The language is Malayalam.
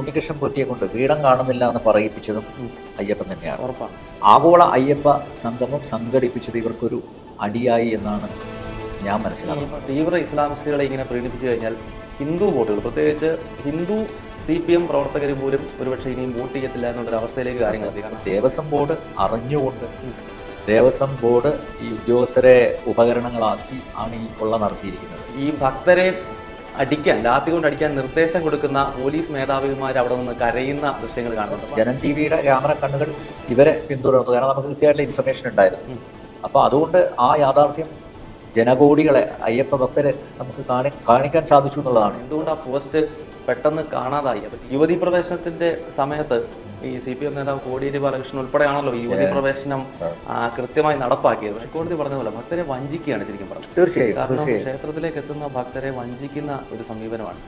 ഉണ്ണികൃഷ്ണൻ പൊറ്റിയെ കൊണ്ട് വീടം കാണുന്നില്ല എന്ന് പറയിപ്പിച്ചതും അയ്യപ്പൻ തന്നെയാണ്. ഉറപ്പാണ്. ആഗോള അയ്യപ്പ സംഗമം സംഘടിപ്പിച്ചത് ഇവർക്കൊരു അടിയായി എന്നാണ് ഞാൻ മനസ്സിലാക്കുന്നത്. തീവ്ര ഇസ്ലാമിസ്റ്റുകളെ ഇങ്ങനെ പ്രീണിപ്പിച്ചു കഴിഞ്ഞാൽ ഹിന്ദു വോട്ടുകൾ, പ്രത്യേകിച്ച് ഹിന്ദു CPM പ്രവർത്തകർ പോലും ഒരുപക്ഷെ ഇനിയും വോട്ട് ചെയ്യത്തില്ല എന്നുള്ളൊരു അവസ്ഥയിലേക്ക് കാര്യങ്ങൾ എത്തി. കാരണം ദേവസ്വം ബോർഡ് അറിഞ്ഞുകൊണ്ട് ദേവസ്വം ബോർഡ് ഈ ഉദ്യോഗസ്ഥരെ ഉപകരണങ്ങളാക്കി ആണ് ഈ കൊള്ള നടത്തിയിരിക്കുന്നത്. ഈ ഭക്തരെ അടിക്കാൻ, ലാത്തി കൊണ്ട് അടിക്കാൻ നിർദ്ദേശം കൊടുക്കുന്ന പോലീസ് മേധാവിമാർ അവിടെ നിന്ന് കരയുന്ന ദൃശ്യങ്ങൾ കാണുന്നുണ്ട്. ജനം TV-യുടെ ക്യാമറ കണ്ണുകൾ ഇവരെ പിന്തുടർന്നു. കാരണം നമുക്ക് കൃത്യമായിട്ടുള്ള ഇൻഫർമേഷൻ ഉണ്ടായിരുന്നു. അപ്പോൾ അതുകൊണ്ട് ആ യാഥാർത്ഥ്യം ജനകോടികളെ, അയ്യപ്പ ഭക്തരെ നമുക്ക് കാണിക്കാൻ സാധിച്ചു എന്നുള്ളതാണ്. എന്തുകൊണ്ട് ആ പോസ്റ്റ് പെട്ടെന്ന് കാണാതായി? യുവതി പ്രവേശനത്തിന്റെ സമയത്ത് ഈ CPM നേതാവ് കോടിയേരി ബാലകൃഷ്ണൻ ഉൾപ്പെടെയാണല്ലോ യുവതി പ്രവേശനം കൃത്യമായി നടപ്പാക്കിയത്. പക്ഷെ കോടതി പറഞ്ഞ പോലെ ഭക്തരെ വഞ്ചിക്കുകയാണ് ശരിക്കും പറഞ്ഞത്. തീർച്ചയായും കാരണം ക്ഷേത്രത്തിലേക്ക് എത്തുന്ന ഭക്തരെ വഞ്ചിക്കുന്ന ഒരു സമീപനമാണ്.